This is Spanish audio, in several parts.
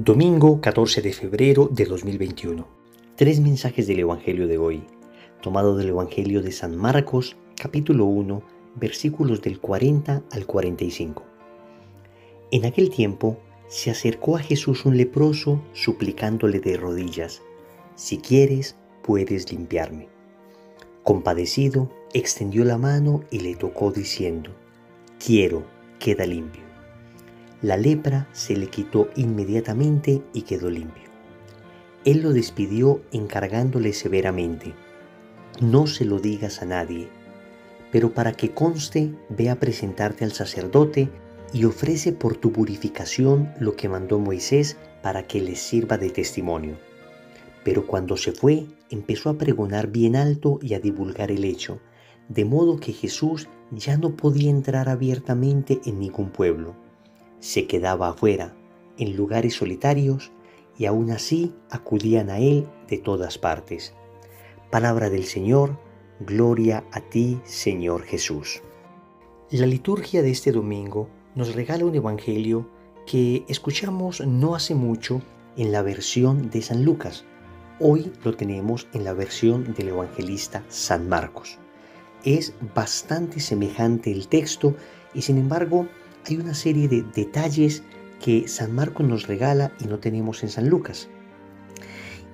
Domingo 14 de febrero de 2021. Tres mensajes del Evangelio de hoy, tomado del Evangelio de San Marcos, capítulo 1, versículos del 40 al 45. En aquel tiempo se acercó a Jesús un leproso, suplicándole de rodillas: «Si quieres, puedes limpiarme». Compadecido, extendió la mano y le tocó diciendo: «Quiero, queda limpio». La lepra se le quitó inmediatamente y quedó limpio. Él lo despidió encargándole severamente: «No se lo digas a nadie, pero para que conste, ve a presentarte al sacerdote y ofrece por tu purificación lo que mandó Moisés para que les sirva de testimonio». Pero cuando se fue, empezó a pregonar bien alto y a divulgar el hecho, de modo que Jesús ya no podía entrar abiertamente en ningún pueblo. Se quedaba afuera, en lugares solitarios, y aún así acudían a él de todas partes. Palabra del Señor, gloria a ti, Señor Jesús. La liturgia de este domingo nos regala un evangelio que escuchamos no hace mucho en la versión de San Lucas. Hoy lo tenemos en la versión del evangelista San Marcos. Es bastante semejante el texto y sin embargo hay una serie de detalles que San Marcos nos regala y no tenemos en San Lucas.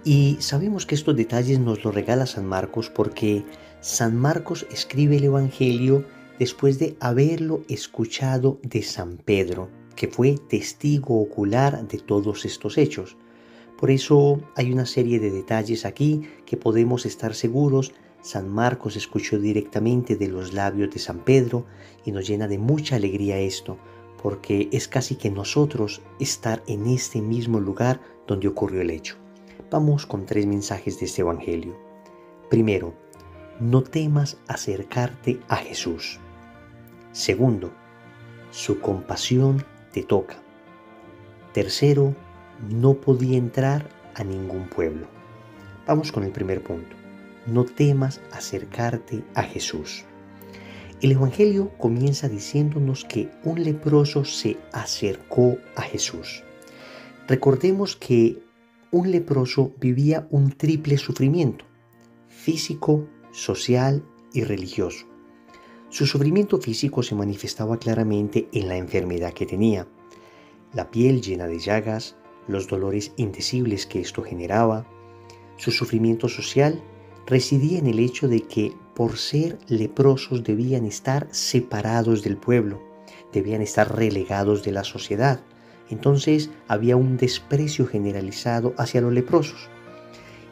Y sabemos que estos detalles nos los regala San Marcos porque San Marcos escribe el Evangelio después de haberlo escuchado de San Pedro, que fue testigo ocular de todos estos hechos. Por eso hay una serie de detalles aquí que podemos estar seguros. San Marcos escuchó directamente de los labios de San Pedro y nos llena de mucha alegría esto, porque es casi que nosotros estar en este mismo lugar donde ocurrió el hecho. Vamos con tres mensajes de este Evangelio. Primero, no temas acercarte a Jesús. Segundo, su compasión te toca. Tercero, no podía entrar a ningún pueblo. Vamos con el primer punto. No temas acercarte a Jesús. El Evangelio comienza diciéndonos que un leproso se acercó a Jesús. Recordemos que un leproso vivía un triple sufrimiento: físico, social y religioso. Su sufrimiento físico se manifestaba claramente en la enfermedad que tenía, la piel llena de llagas, los dolores indecibles que esto generaba. Su sufrimiento social residía en el hecho de que por ser leprosos debían estar separados del pueblo, debían estar relegados de la sociedad. Entonces había un desprecio generalizado hacia los leprosos.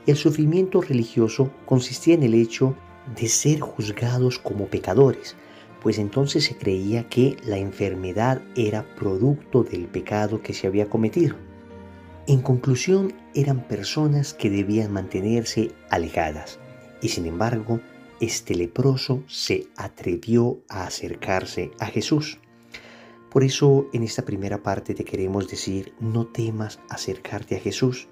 Y el sufrimiento religioso consistía en el hecho de ser juzgados como pecadores, pues entonces se creía que la enfermedad era producto del pecado que se había cometido. En conclusión, eran personas que debían mantenerse alejadas, y sin embargo, este leproso se atrevió a acercarse a Jesús. Por eso, en esta primera parte te queremos decir: no temas acercarte a Jesús,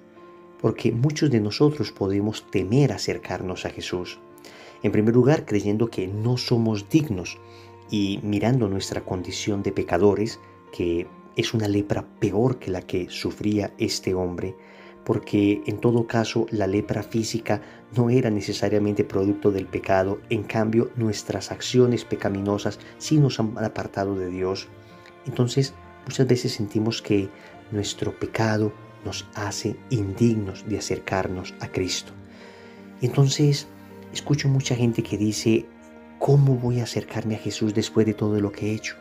porque muchos de nosotros podemos temer acercarnos a Jesús. En primer lugar, creyendo que no somos dignos y mirando nuestra condición de pecadores, que es una lepra peor que la que sufría este hombre, porque en todo caso la lepra física no era necesariamente producto del pecado. En cambio, nuestras acciones pecaminosas sí nos han apartado de Dios. Entonces, muchas veces sentimos que nuestro pecado nos hace indignos de acercarnos a Cristo. Entonces, escucho mucha gente que dice: ¿cómo voy a acercarme a Jesús después de todo lo que he hecho?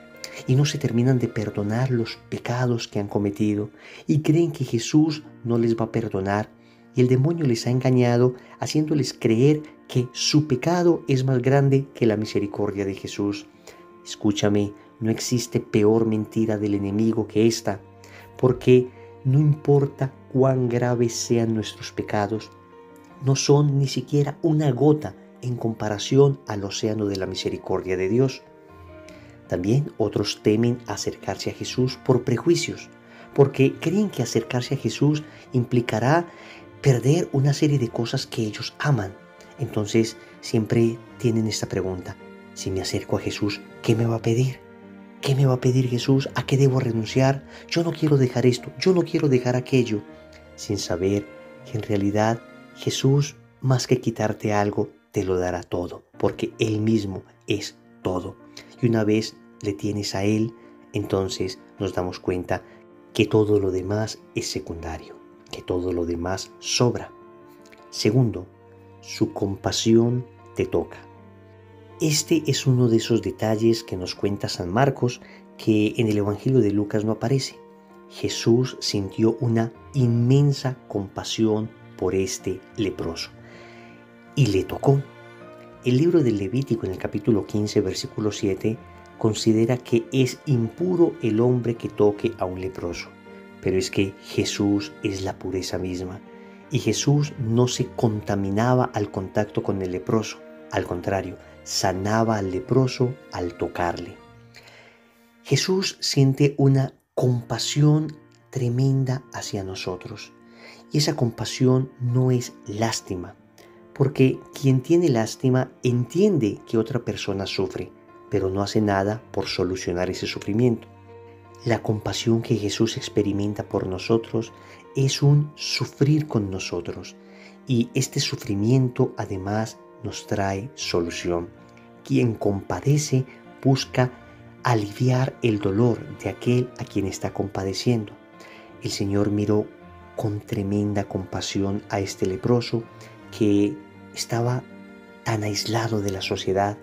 Y no se terminan de perdonar los pecados que han cometido y creen que Jesús no les va a perdonar, y el demonio les ha engañado haciéndoles creer que su pecado es más grande que la misericordia de Jesús. Escúchame, no existe peor mentira del enemigo que esta, porque no importa cuán graves sean nuestros pecados, no son ni siquiera una gota en comparación al océano de la misericordia de Dios. También otros temen acercarse a Jesús por prejuicios, porque creen que acercarse a Jesús implicará perder una serie de cosas que ellos aman. Entonces siempre tienen esta pregunta: si me acerco a Jesús, ¿qué me va a pedir? ¿Qué me va a pedir Jesús? ¿A qué debo renunciar? Yo no quiero dejar esto, yo no quiero dejar aquello, sin saber que en realidad Jesús, más que quitarte algo, te lo dará todo, porque Él mismo es todo. Y una vez le tienes a Él, entonces nos damos cuenta que todo lo demás es secundario, que todo lo demás sobra. Segundo, su compasión te toca. Este es uno de esos detalles que nos cuenta San Marcos que en el Evangelio de Lucas no aparece. Jesús sintió una inmensa compasión por este leproso y le tocó. El libro del Levítico en el capítulo 15, versículo 7, considera que es impuro el hombre que toque a un leproso. Pero es que Jesús es la pureza misma y Jesús no se contaminaba al contacto con el leproso. Al contrario, sanaba al leproso al tocarle. Jesús siente una compasión tremenda hacia nosotros. Y esa compasión no es lástima, porque quien tiene lástima entiende que otra persona sufre, pero no hace nada por solucionar ese sufrimiento. La compasión que Jesús experimenta por nosotros es un sufrir con nosotros, y este sufrimiento además nos trae solución. Quien compadece busca aliviar el dolor de aquel a quien está compadeciendo. El Señor miró con tremenda compasión a este leproso que estaba tan aislado de la sociedad,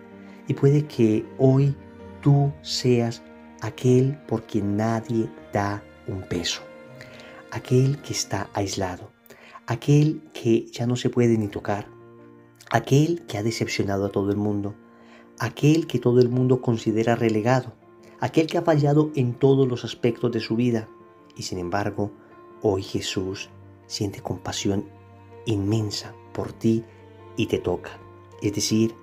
y puede que hoy tú seas aquel por quien nadie da un peso, aquel que está aislado, aquel que ya no se puede ni tocar, aquel que ha decepcionado a todo el mundo, aquel que todo el mundo considera relegado, aquel que ha fallado en todos los aspectos de su vida. Y sin embargo, hoy Jesús siente compasión inmensa por ti y te toca. Es decir,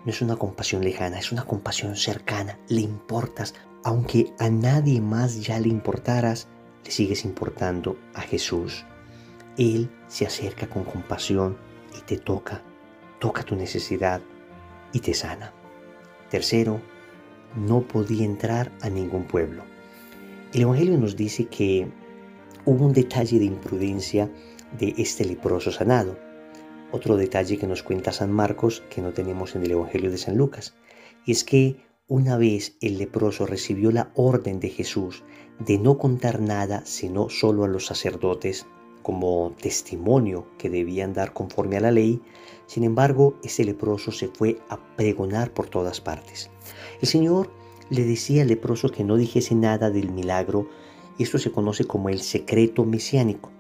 no es una compasión lejana, es una compasión cercana. Le importas, aunque a nadie más ya le importaras, le sigues importando a Jesús. Él se acerca con compasión y te toca tu necesidad y te sana. Tercero, no podía entrar a ningún pueblo. El Evangelio nos dice que hubo un detalle de imprudencia de este leproso sanado. Otro detalle que nos cuenta San Marcos que no tenemos en el Evangelio de San Lucas, y es que una vez el leproso recibió la orden de Jesús de no contar nada sino solo a los sacerdotes como testimonio que debían dar conforme a la ley. Sin embargo, ese leproso se fue a pregonar por todas partes. El Señor le decía al leproso que no dijese nada del milagro, y esto se conoce como el secreto mesiánico.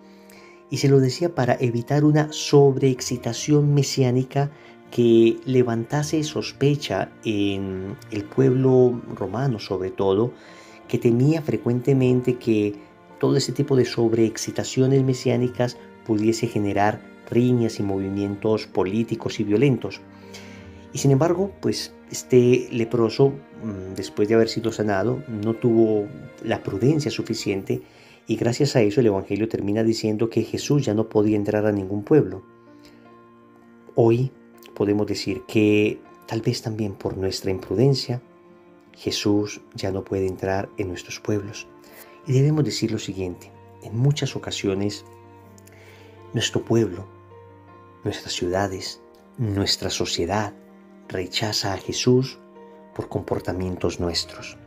Y se lo decía para evitar una sobreexcitación mesiánica que levantase sospecha en el pueblo romano, sobre todo, que temía frecuentemente que todo ese tipo de sobreexcitaciones mesiánicas pudiese generar riñas y movimientos políticos y violentos. Y sin embargo, pues este leproso, después de haber sido sanado, no tuvo la prudencia suficiente, y gracias a eso el Evangelio termina diciendo que Jesús ya no podía entrar a ningún pueblo. Hoy podemos decir que tal vez también por nuestra imprudencia, Jesús ya no puede entrar en nuestros pueblos. Y debemos decir lo siguiente: en muchas ocasiones nuestro pueblo, nuestras ciudades, nuestra sociedad rechaza a Jesús por comportamientos nuestros.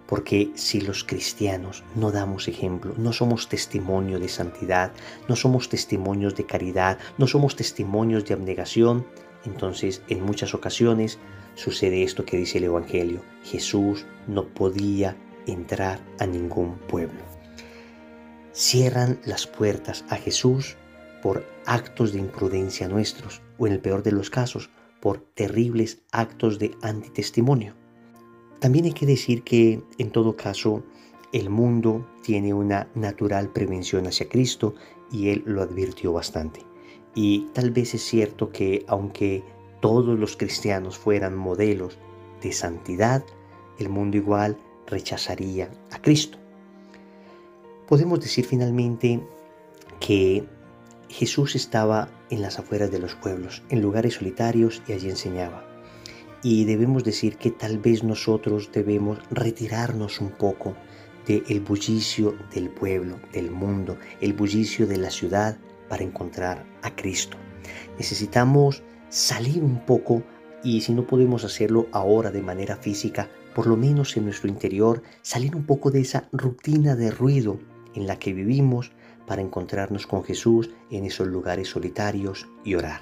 Porque si los cristianos no damos ejemplo, no somos testimonio de santidad, no somos testimonios de caridad, no somos testimonios de abnegación, entonces en muchas ocasiones sucede esto que dice el Evangelio: Jesús no podía entrar a ningún pueblo. Cierran las puertas a Jesús por actos de imprudencia nuestros, o en el peor de los casos, por terribles actos de antitestimonio. También hay que decir que, en todo caso, el mundo tiene una natural prevención hacia Cristo, y Él lo advirtió bastante. Y tal vez es cierto que, aunque todos los cristianos fueran modelos de santidad, el mundo igual rechazaría a Cristo. Podemos decir finalmente que Jesús estaba en las afueras de los pueblos, en lugares solitarios, y allí enseñaba. y debemos decir que tal vez nosotros debemos retirarnos un poco del bullicio del pueblo, del mundo, el bullicio de la ciudad para encontrar a Cristo. Necesitamos salir un poco y si no podemos hacerlo ahora de manera física, por lo menos en nuestro interior, salir un poco de esa rutina de ruido en la que vivimos para encontrarnos con Jesús en esos lugares solitarios y orar.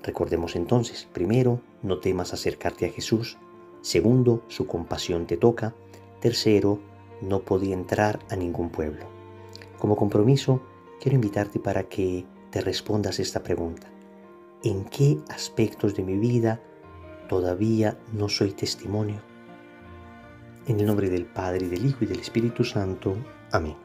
Recordemos entonces, primero, no temas acercarte a Jesús. Segundo, su compasión te toca. Tercero, no podía entrar a ningún pueblo. Como compromiso, quiero invitarte para que te respondas esta pregunta. ¿En qué aspectos de mi vida todavía no soy testimonio? En el nombre del Padre, y del Hijo, y del Espíritu Santo. Amén.